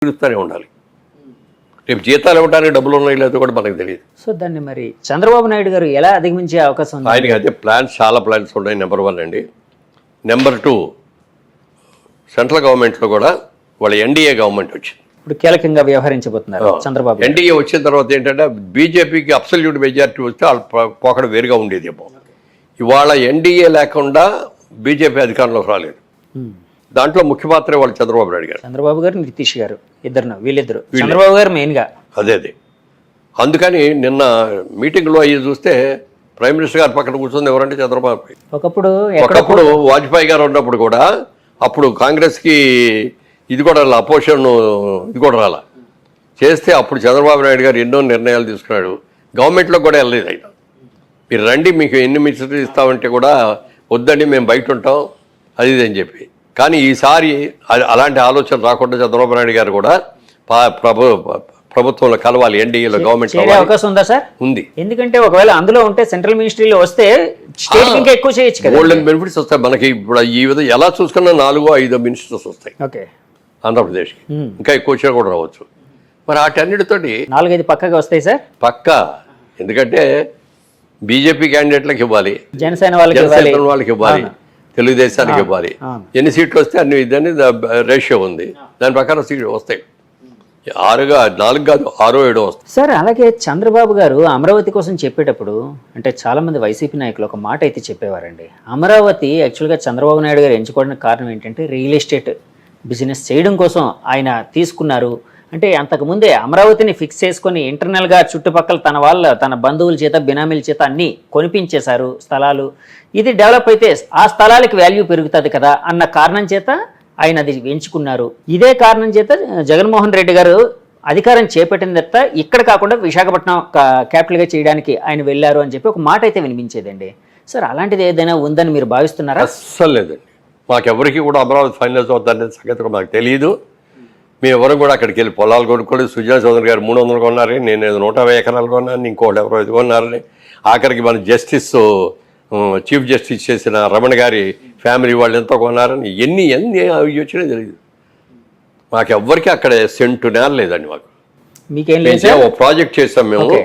పిలుస్తూనే ఉండాలి. రేపు జీతాలు ఇవ్వడానికి డబ్బులు ఉన్నాయి లేదో కూడా మనకు తెలియదు. సో దాన్ని మరి చంద్రబాబు నాయుడు గారు ఎలా అధిగమించే అవకాశం ఉంది? ఆయనకి అయితే ప్లాన్స్, చాలా ప్లాన్స్ ఉన్నాయి. నెంబర్ 1 అండి. నెంబర్ 2, సెంట్రల్ గవర్నమెంట్లో కూడా వాళ్ళ ఎన్డీఏ గవర్నమెంట్ వచ్చింది. ఇప్పుడు కీలకంగా వ్యవహరించబోతున్నారు చంద్రబాబు. ఎన్డీఏ వచ్చిన తర్వాత ఏంటంటే బీజేపీకి అబ్సల్యూట్ మెజారిటీ వస్తే వాళ్ళ పోకడ వేరుగా ఉండేదేమో. ఇవాళ ఎన్డీఏ లేకుండా బీజేపీ అధికారంలోకి రాలేదు. దాంట్లో ముఖ్య పాత్ర వాళ్ళు చంద్రబాబు నాయుడు గారు, చంద్రబాబు గారు, నితీష్ గారు, వీళ్ళిద్దరు. చంద్రబాబు గారు మెయిన్గా అదే. అందుకని నిన్న మీటింగ్లో అయ్యి చూస్తే ప్రైమ్ మినిస్టర్ గారు పక్కన కూర్చుంది ఎవరంటే చంద్రబాబు. ఒకప్పుడు వాజ్పేయి గారు ఉన్నప్పుడు కూడా అప్పుడు కాంగ్రెస్కి ఇది కూడా అపోజిషన్ ఇది కూడా రాలా చేస్తే అప్పుడు చంద్రబాబు నాయుడు గారు ఎన్నో నిర్ణయాలు తీసుకున్నాడు. గవర్నమెంట్లో కూడా వెళ్ళలేదు ఆయన. మీరు రండి, మీకు ఎన్ని మినిస్టర్లు ఇస్తామంటే కూడా వద్దండి, మేము బయట ఉంటాం అది ఇది అని చెప్పి. కానీ ఈసారి అలాంటి ఆలోచన రాకుండా చంద్రబాబు నాయుడు గారు కూడా ప్రభుత్వంలో కలవాలి, ఎన్డీఏలో గవర్నమెంట్ అవకాశం ఉందా సార్? ఉంది. ఎందుకంటే ఒకవేళ అందులో ఉంటే సెంట్రల్ మినిస్ట్రీలో వస్తే స్టేట్ ఇంకా ఎక్కువ చేయొచ్చు కదా, గోల్డెన్ బెనిఫిట్స్ వస్తాయి మనకి. ఇప్పుడు ఈ విధంగా ఎలా చూసుకున్నా 4-5 మినిస్టర్స్ వస్తాయి ఆంధ్రప్రదేశ్కి. ఇంకా ఎక్కువ వచ్చినా కూడా రావచ్చు. మరి వాటన్నిటితోటి 4-5 పక్కగా వస్తాయి సార్, పక్కా. ఎందుకంటే బీజేపీ క్యాండిడేట్లకు ఇవ్వాలి, జనసేన వాళ్ళకి ఇవ్వాలి, తెలుగుదేశానికి ఇవ్వాలి. ఎన్ని సీట్లు వస్తే అన్ని ఇదని రేషియో ఉంది. దాని ప్రకారం సీట్లు వస్తాయి. 4 కాదు 6-7 వస్తాయి సార్. అలాగే చంద్రబాబు గారు అమరావతి కోసం చెప్పేటప్పుడు అంటే చాలా మంది వైసీపీ నాయకులు ఒక మాట అయితే చెప్పేవారండి. అమరావతి యాక్చువల్గా చంద్రబాబు నాయుడు గారు ఎంచుకోవడానికి కారణం ఏంటంటే రియల్ ఎస్టేట్ బిజినెస్ చేయడం కోసం ఆయన తీసుకున్నారు. అంటే అంతకుముందే అమరావతిని ఫిక్స్ చేసుకొని ఇంటర్నల్గా చుట్టుపక్కల తన బంధువుల చేత, బినామీల చేత అన్నీ కొనిపించేశారు స్థలాలు. ఇది డెవలప్ అయితే ఆ స్థలాలకి వాల్యూ పెరుగుతుంది కదా అన్న కారణం చేత ఆయన అది ఎంచుకున్నారు. ఇదే కారణం చేత జగన్మోహన్ రెడ్డి గారు అధికారం చేపట్టిన తర్వాత ఇక్కడ కాకుండా విశాఖపట్నం క్యాపిటల్గా చేయడానికి ఆయన వెళ్ళారు అని చెప్పి ఒక మాట అయితే వినిపించేదండి. సార్ అలాంటిది ఏదైనా ఉందని మీరు భావిస్తున్నారా? అస్సలు లేదండి. మాకెవరికి కూడా అమరావతి ఫైనల్స్ అవుతుందనే సంగతి కూడా మాకు తెలియదు. మేము ఎవరు కూడా అక్కడికి వెళ్ళి పొలాలు కొనుక్కోలేదు. సుజనా చౌదరి గారు 300 కొన్నారని, నేను 150 ఎకరాలు కొన్నాను, ఇంకోటి ఎవరో 5 కొన్నారని. ఆఖరికి మన చీఫ్ జస్టిస్ చేసిన రమణ గారి ఫ్యామిలీ వాళ్ళు ఎంతో కొన్నారని, ఎన్ని అవి వచ్చినా తెలియదు. మాకెవ్వరికి అక్కడ సెంటు నేల లేదండి. మాకు మీకేం లేదు. ఒక ప్రాజెక్ట్ చేసాం మేము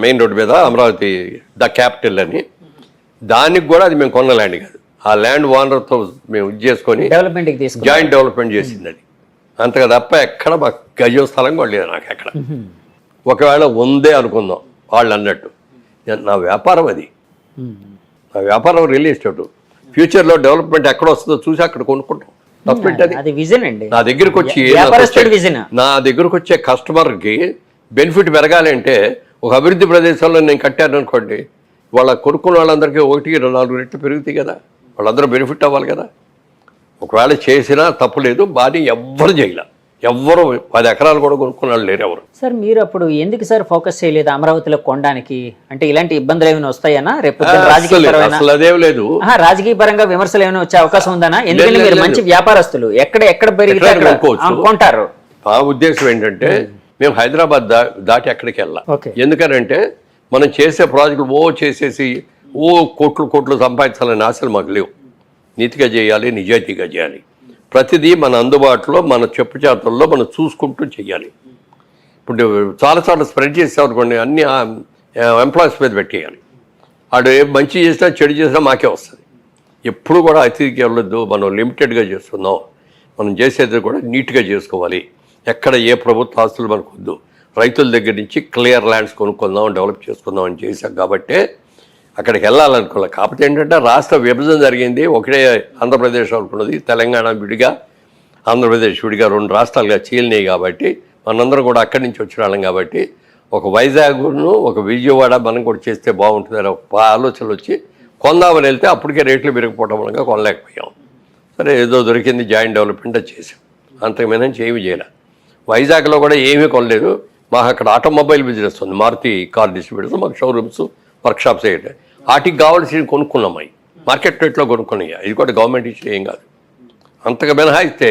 మెయిన్ రోడ్డు మీద, అమరావతి ద క్యాపిటల్ అని. దానికి కూడా అది మేము కొన్న ల్యాండ్ కాదు, ఆ ల్యాండ్ ఓనర్తో మేము ఇది చేసుకొని జాయింట్ డెవలప్మెంట్ చేసింది అది. అంతగా తప్ప ఎక్కడ మాకు గజం స్థలం కూడా లేదు నాకు ఎక్కడ. ఒకవేళ ఉందే అనుకుందాం వాళ్ళు అన్నట్టు. నా వ్యాపారం అది, నా వ్యాపారం రియల్ ఎస్టేట్. ఫ్యూచర్లో డెవలప్మెంట్ ఎక్కడ వస్తుందో చూసి అక్కడ కొనుక్కుంటాం. అది విజన్ అండి. నా దగ్గరకు వచ్చే కస్టమర్కి బెనిఫిట్ పెరగాలి అంటే ఒక అభివృద్ధి ప్రదేశంలో నేను కట్టాను అనుకోండి, వాళ్ళ కొనుక్కున్న వాళ్ళందరికీ 1-4 రెట్లు పెరుగుతాయి కదా, వాళ్ళందరూ బెనిఫిట్ అవ్వాలి కదా. ఒకవేళ చేసినా తప్పు లేదు, బాగా ఎవ్వరు చేయలే. ఎవ్వరు 10 ఎకరాలు కూడా కొనుక్కున్నాళ్ళు లేరు ఎవరు. సార్ మీరు అప్పుడు ఎందుకు సార్ ఫోకస్ చేయలేదు అమరావతిలో కొనడానికి? అంటే ఇలాంటి ఇబ్బందులు ఏమైనా వస్తాయనా రేపు? అసలు అదేం లేదు. రాజకీయ పరంగా విమర్శలు ఏమైనా వచ్చే అవకాశం ఉందనా? ఎందుకంటే మీరు మంచి వ్యాపారస్తులు, ఎక్కడ పెరిగితే కొంటారు. మా ఉద్దేశం ఏంటంటే మేము హైదరాబాద్ దాటి ఎక్కడికి వెళ్ళాం. ఎందుకనంటే మనం చేసే ప్రాజెక్టులు చేసేసి కోట్లు సంపాదించాలని ఆశలు మాకు లేవు. నీతిగా చేయాలి, నిజాయితీగా చేయాలి. ప్రతిదీ మన అందుబాటులో, మన చెప్పుచేతల్లో మనం చూసుకుంటూ చేయాలి. ఇప్పుడు చాలాసార్లు స్ప్రెడ్ చేసామనుకోండి, అన్ని ఎంప్లాయీస్ మీద పెట్టేయాలి. వాడు మంచి చేసినా చెడు చేసినా మాకే వస్తుంది. ఎప్పుడు కూడా అతిథికి వెళ్ళొద్దు. మనం లిమిటెడ్గా చేస్తున్నాం. మనం చేసేది కూడా నీట్గా చేసుకోవాలి. ఎక్కడ ఏ ప్రభుత్వ ఆస్తులు మనకు వద్దు. రైతుల దగ్గర నుంచి క్లియర్ ల్యాండ్స్ కొనుక్కుందాం, డెవలప్ చేసుకుందాం అని చేశాం. కాబట్టి అక్కడికి వెళ్ళాలనుకోవాలి. కాకపోతే ఏంటంటే రాష్ట్ర విభజన జరిగింది, ఒకటే ఆంధ్రప్రదేశ్ అనుకున్నది. తెలంగాణ విడిగా, ఆంధ్రప్రదేశ్ విడిగా 2 రాష్ట్రాలుగా చీలినాయి. కాబట్టి మనందరం కూడా అక్కడి నుంచి వచ్చిన వాళ్ళం. కాబట్టి ఒక వైజాగ్ను, ఒక విజయవాడ మనం కూడా చేస్తే బాగుంటుందని ఒక ఆలోచనలు వచ్చి కొందామని వెళ్తే అప్పటికే రేట్లు పెరిగిపోవడం వల్ల కొనలేకపోయాం. సరే ఏదో దొరికింది, జాయింట్ డెవలప్మెంట్ చేసాం. అంతకుమించి ఏమీ చేయలే. వైజాగ్లో కూడా ఏమీ కొనలేదు. మాకు అక్కడ ఆటోమొబైల్ బిజినెస్ ఉంది, మారుతి కార్ డిస్ట్రిబ్యూటర్స్. మాకు షోరూమ్స్, వర్క్షాప్స్ అయ్యాయి. వాటికి కావాల్సి కొనుక్కున్నాయి, మార్కెట్ రేట్లో కొనుక్కున్నాయి. ఇది కూడా గవర్నమెంట్ ఇచ్చిన ఏం కాదు. అంతగా మినహాయిస్తే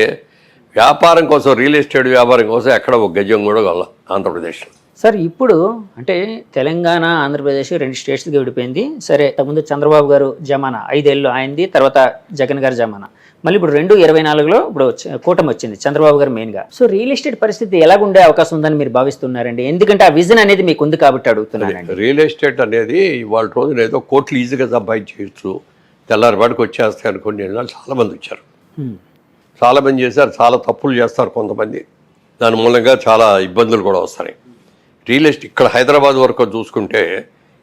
వ్యాపారం కోసం, రియల్ ఎస్టేట్ వ్యాపారం కోసం ఎక్కడ ఒక గజం కూడా కొనాల ఆంధ్రప్రదేశ్లో. సార్ ఇప్పుడు అంటే తెలంగాణ, ఆంధ్రప్రదేశ్ 2 స్టేట్స్గా విడిపోయింది. సరే, ముందు చంద్రబాబు గారు జమానా 5 ఏళ్ళు అయింది, తర్వాత జగన్ గారి జమానా. మళ్ళీ ఇప్పుడు 2024లో ఇప్పుడు కూటమి వచ్చింది, చంద్రబాబు గారు మెయిన్గా. సో రియల్ ఎస్టేట్ పరిస్థితి ఎలాగుండే అవకాశం ఉందని మీరు భావిస్తున్నారండి? ఎందుకంటే ఆ విజన్ అనేది మీకు ఉంది కాబట్టి అడుగుతున్నానండి. రియల్ ఎస్టేట్ అనేది ఇవాళ రోజున ఏదో కోట్లు ఈజీగా సంపాదించవచ్చు, తెల్లారిపాటికి వచ్చేస్తాయి అనుకోండి. చాలామంది వచ్చారు, చాలామంది చేశారు, చాలా తప్పులు చేస్తారు కొంతమంది. దాని మూలంగా చాలా ఇబ్బందులు కూడా వస్తాయి. రియల్ ఎస్టేట్ ఇక్కడ హైదరాబాద్ వరకు చూసుకుంటే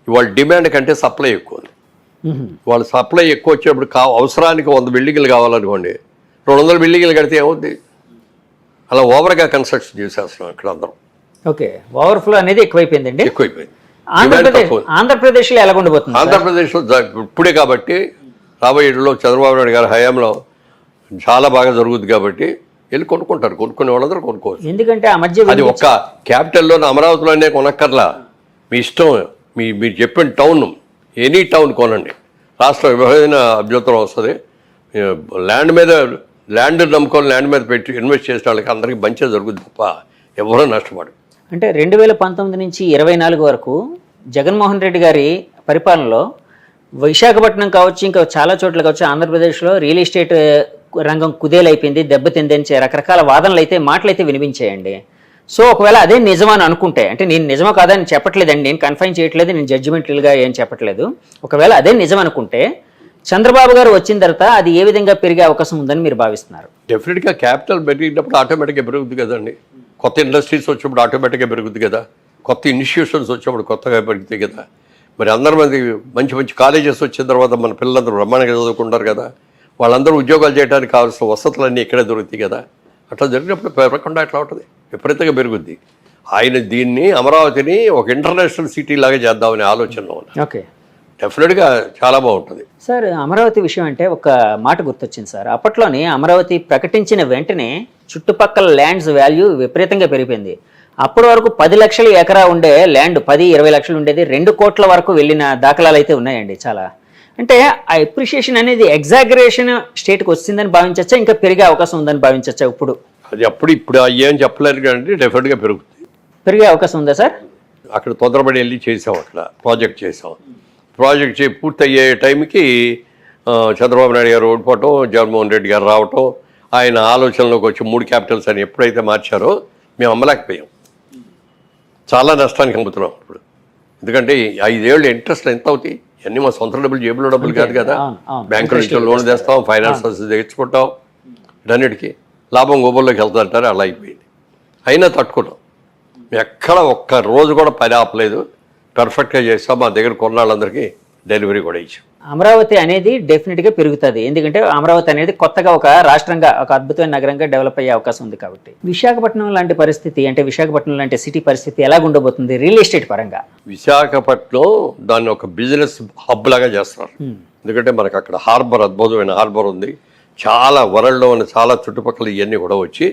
ఇవాళ డిమాండ్ కంటే సప్లై ఎక్కువ ఉంది. వాళ్ళు సప్లై ఎక్కువ వచ్చేప్పుడు అవసరానికి 100 బిల్డింగ్లు కావాలనుకోండి, 200 బిల్డింగ్లు కడితే ఏమవుద్ది? అలా ఓవర్గా కన్స్ట్రక్షన్ చేసేస్తున్నాం ఇక్కడ అందరం. ఓకే, ఓవర్ఫ్లో అనేది ఎక్కువైపోయిందండి. ఎక్కువైపోయింది. ఆంధ్రప్రదేశ్లో ఎలా ఉండబోతుంది? ఆంధ్రప్రదేశ్లో ఇప్పుడే కాబట్టి రాబోయే ఏళ్ళలో చంద్రబాబు నాయుడు గారి హయాంలో చాలా బాగా జరుగుతుంది కాబట్టి వెళ్ళి కొనుక్కుంటారు, కొనుక్కునే వాళ్ళందరూ కొనుక్కోవచ్చు. ఎందుకంటే ఆ మధ్య అది ఒక్క క్యాపిటల్లోనే అమరావతిలోనే కొనక్కర్లా, మీ ఇష్టం. మీరు చెప్పిన టౌన్, ఎనీ టౌన్ కొనండి, రాష్ట్ర విభజన అభ్యంతరం వస్తుంది. ల్యాండ్ నమ్ముకొని ల్యాండ్ మీద పెట్టి ఇన్వెస్ట్ చేసిన వాళ్ళకి అందరికీ మంచిగా జరుగుతుంది తప్ప ఎవరూ నష్టపడు. అంటే 2019 నుంచి 24 వరకు జగన్మోహన్ రెడ్డి గారి పరిపాలనలో విశాఖపట్నం కావచ్చు, ఇంకా చాలా చోట్ల కావచ్చు, ఆంధ్రప్రదేశ్లో రియల్ ఎస్టేట్ రంగం కుదేలైపోయింది, దెబ్బతిందని రకరకాల వాదనలు అయితే, మాటలు అయితే వినిపించాయండి. సో ఒకవేళ అదే నిజమని అనుకుంటే, అంటే నేను నిజమో కాదని చెప్పట్లేదండి, నేను కన్ఫైన్ చేయట్లేదు, నేను జడ్జిమెంట్లుగా ఏం చెప్పట్లేదు. ఒకవేళ అదే నిజం అనుకుంటే చంద్రబాబు గారు వచ్చిన తర్వాత అది ఏ విధంగా పెరిగే అవకాశం ఉందని మీరు భావిస్తున్నారు? డెఫినెట్గా క్యాపిటల్ పెరిగినప్పుడు ఆటోమేటిక్గా పెరుగుతుంది కదండి. కొత్త ఇండస్ట్రీస్ వచ్చినప్పుడు ఆటోమేటిక్గా పెరుగుతుంది కదా, కొత్త ఇన్స్టిట్యూషన్స్ వచ్చినప్పుడు కొత్తగా పెరుగుతాయి కదా. మరి అందరి మంది మంచి మంచి కాలేజెస్ వచ్చిన తర్వాత మన పిల్లలందరూ బ్రహ్మాండంగా చదువుకుంటారు కదా, వాళ్ళందరూ ఉద్యోగాలు చేయడానికి కావాల్సిన వసతులన్నీ ఇక్కడే దొరుకుతాయి కదా. అట్లా జరిగినప్పుడు పెరగకుండా ఎట్లా ఉంటుంది? విపరీతంగా పెరుగుద్ది. ఆయన దీన్ని అమరావతిని ఒక ఇంటర్నేషనల్ సిటీ లాగా చేద్దామనే ఆలోచనలో ఉన్నారు. ఓకే, డెఫినెట్గా చాలా బాగుంటుంది సార్. అమరావతి విషయం అంటే ఒక మాట గుర్తొచ్చింది సార్. అప్పట్లోనే అమరావతి ప్రకటించిన వెంటనే చుట్టుపక్కల ల్యాండ్స్ వాల్యూ విపరీతంగా పెరిగిపోయింది. అప్పటి వరకు 10 లక్షల ఎకరా ఉండే ల్యాండ్ 10-20 లక్షలు ఉండేది, 2 కోట్ల వరకు వెళ్ళిన దాఖలాలు అయితే ఉన్నాయండి చాలా. అంటే ఆ ఎప్రిషియేషన్ అనేది ఎగ్జాగరేషన్ స్టేట్కి వచ్చిందని భావించచ్చా, ఇంకా పెరిగే అవకాశం ఉందని భావించచ్చా? ఇప్పుడు ఏం చెప్పలేరు కానీ డెఫినెట్గా పెరిగే అవకాశం ఉందా సార్? అక్కడ తొందరపడి వెళ్ళి చేసాం, అక్కడ ప్రాజెక్ట్ చేసాం. ప్రాజెక్ట్ పూర్తయ్యే టైంకి చంద్రబాబు నాయుడు గారు ఓడిపోవటం, జగన్మోహన్ రెడ్డి గారు రావటం, ఆయన ఆలోచనలోకి వచ్చి 3 క్యాపిటల్స్ అని ఎప్పుడైతే మార్చారో మేము అమ్మలేకపోయాం. చాలా నష్టానికి అమ్ముతున్నాం ఇప్పుడు. ఎందుకంటే 5 ఏళ్ళు ఇంట్రెస్ట్ ఎంత అవుతాయి? ఇవన్నీ మా సొంత డబ్బులు, జేబులో డబ్బులు కాదు కదా. బ్యాంకుల నుంచి లోన్ తెస్తాం, ఫైనాన్స్ తెచ్చుకుంటాం, వీటన్నిటికీ లాభం గోబల్లోకి వెళ్తారంటారు. అలా అయిపోయింది. అయినా తట్టుకున్నాం. ఎక్కడ ఒక్క రోజు కూడా పని ఆపలేదు, పర్ఫెక్ట్గా చేస్తాం. మా దగ్గర కొన్నాళ్ళందరికీ డెలివరీ కూడా ఇచ్చాం. అమరావతి అనేది డెఫినెట్గా పెరుగుతుంది, ఎందుకంటే అమరావతి అనేది కొత్తగా ఒక రాష్ట్రంగా, ఒక అద్భుతమైన నగరంగా డెవలప్ అయ్యే అవకాశం ఉంది కాబట్టి. విశాఖపట్నం లాంటి పరిస్థితి, అంటే విశాఖపట్నం లాంటి సిటీ పరిస్థితి ఎలా ఉండబోతుంది రియల్ ఎస్టేట్ పరంగా? విశాఖపట్నం దాన్ని ఒక బిజినెస్ హబ్ లాగా చేస్తున్నారు. ఎందుకంటే మనకు అక్కడ హార్బర్, అద్భుతమైన హార్బర్ ఉంది. చాలా వరల్డ్లో ఉన్న చాలా చుట్టుపక్కల ఇవన్నీ కూడా వచ్చి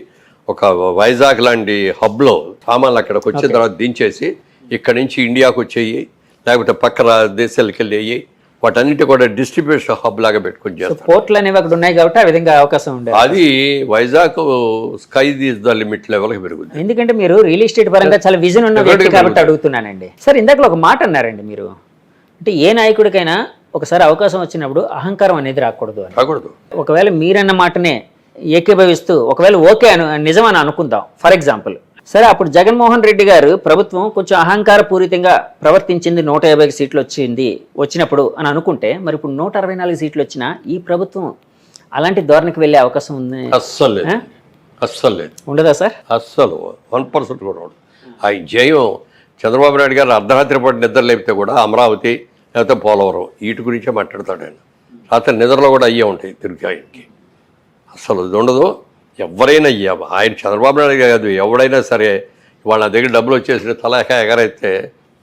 ఒక వైజాగ్ లాంటి హబ్లో సామాన్లు అక్కడికి వచ్చిన తర్వాత దించేసి ఇక్కడ నుంచి ఇండియాకు వచ్చేయి, లేకపోతే పక్క దేశాలకు వెళ్ళి వాటన్నిటి కూడా డిస్ట్రిబ్యూషన్ హబ్ లాగా పెట్టుకుని చేస్తారు. పోర్ట్లు అనేవి అక్కడ ఉన్నాయి కాబట్టి ఆ విధంగా అవకాశం ఉంది. అది Vizag sky is the limit లెవెల్కి పెరుగుతుంది. ఎందుకంటే మీరు రియల్ ఎస్టేట్ పరంగా చాలా విజన్ ఉన్న వ్యక్తి కాబట్టి అడుగుతున్నానండి. సార్, ఇందాక ఒక మాట అన్నారండి మీరు, అంటే ఏ నాయకుడికైనా ఒకసారి అవకాశం వచ్చినప్పుడు అహంకారం అనేది రాకూడదు అని. ఒకవేళ మీరన్న మాటనే ఏకీభవిస్తూ ఒకవేళ ఓకే నిజమని అనుకుందాం ఫర్ ఎగ్జాంపుల్, సరే అప్పుడు జగన్మోహన్ రెడ్డి గారు ప్రభుత్వం కొంచెం అహంకార పూరితంగా ప్రవర్తించింది, 150 సీట్లు వచ్చినప్పుడు అని అనుకుంటే, మరి ఇప్పుడు 164 సీట్లు వచ్చినా ఈ ప్రభుత్వం అలాంటి ధోరణికి వెళ్ళే అవకాశం ఉంది? అస్సలు లేదు. ఉండదా సార్? అస్సలు 1% కూడా ఉండదు. ఆ జయం చంద్రబాబు నాయుడు గారు అర్ధరాత్రి పాటు నిద్ర లేపితే కూడా అమరావతి లేకపోతే పోలవరం వీటి గురించే మాట్లాడతాడు ఆయన. రాత్రి నిద్రలో కూడా అయ్యే ఉంటాయి తిరిగి ఆయనకి. అస్సలు ఇది ఉండదు. ఎవరైనా ఆయన చంద్రబాబు నాయుడు కాదు, ఎవడైనా సరే వాళ్ళ దగ్గర డబ్బులు వచ్చేసి తలక ఎగరైతే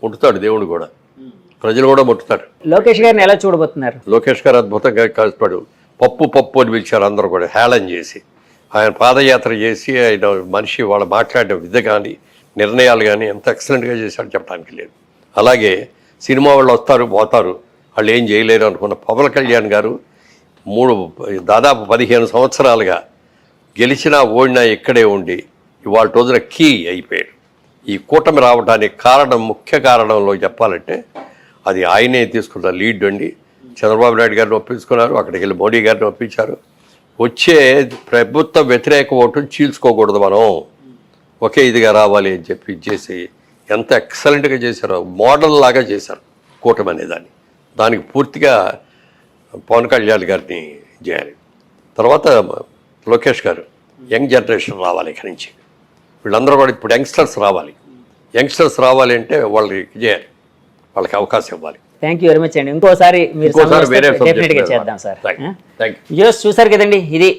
ముట్టుతాడు దేవుడు కూడా, ప్రజలు కూడా ముట్టుతాడు. లోకేష్ గారిని ఎలా చూడబోతున్నారు? లోకేష్ గారు అద్భుతంగా కష్టపడు పప్పు అని పిలిచారు అందరూ కూడా, హేళన చేసి. ఆయన పాదయాత్ర చేసి ఆయన మనిషి వాళ్ళు మాట్లాడిన విధ కానీ నిర్ణయాలు కానీ ఎంత ఎక్సలెంట్గా చేశాడు చెప్పడానికి లేదు. అలాగే సినిమా వాళ్ళు వస్తారు పోతారు, వాళ్ళు ఏం చేయలేరు అనుకున్న పవన్ కళ్యాణ్ గారు దాదాపు 15 సంవత్సరాలుగా గెలిచినా ఓడినా ఇక్కడే ఉండి ఇవాళ రోజున కీ అయిపోయాడు. ఈ కూటమి రావడానికి ముఖ్య కారణంలో చెప్పాలంటే అది ఆయనే తీసుకున్న లీడ్ అండి. చంద్రబాబు నాయుడు గారిని ఒప్పించుకున్నారు, అక్కడికి వెళ్ళి మోడీ గారిని ఒప్పించారు, వచ్చే ప్రభుత్వ వ్యతిరేక ఓటును చీల్చుకోకూడదు మనం, ఒకే ఇదిగా రావాలి అని చెప్పి చేసి ఎంత ఎక్సలెంట్గా చేశారో, మోడల్ లాగా చేశారు కూటమి అనేదాన్ని. దానికి పూర్తిగా పవన్ కళ్యాణ్ గారిని చేయాలి. తర్వాత లోకేష్ గారు, యంగ్ జనరేషన్ రావాలి ఇక్కడి నుంచి, వీళ్ళందరూ కూడా ఇప్పుడు యంగ్స్టర్స్ రావాలి. యంగ్స్టర్స్ రావాలి అంటే వాళ్ళకి చేయాలి, వాళ్ళకి అవకాశం ఇవ్వాలి. థ్యాంక్ యూ వెరీ మచ్ అండి. ఇంకోసారి మీరు వేరే డెఫినెట్గా చేద్దాం సార్. Thank you. జస్ట్ చూసారు కదండి, ఇది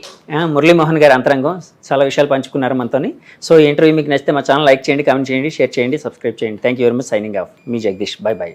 మురళీమోహన్ గారి అంతరంగం. చాలా విషయాలు పంచుకున్నారు మనతోని. సో ఈ ఇంటర్వ్యూ మీకు నచ్చితే మా ఛానల్ లైక్ చేయండి, కామెంట్ చేయండి, షేర్ చేయండి, సబ్స్క్రైబ్ చేయండి. Thank you very much. Signing off, me Jagadish. By by.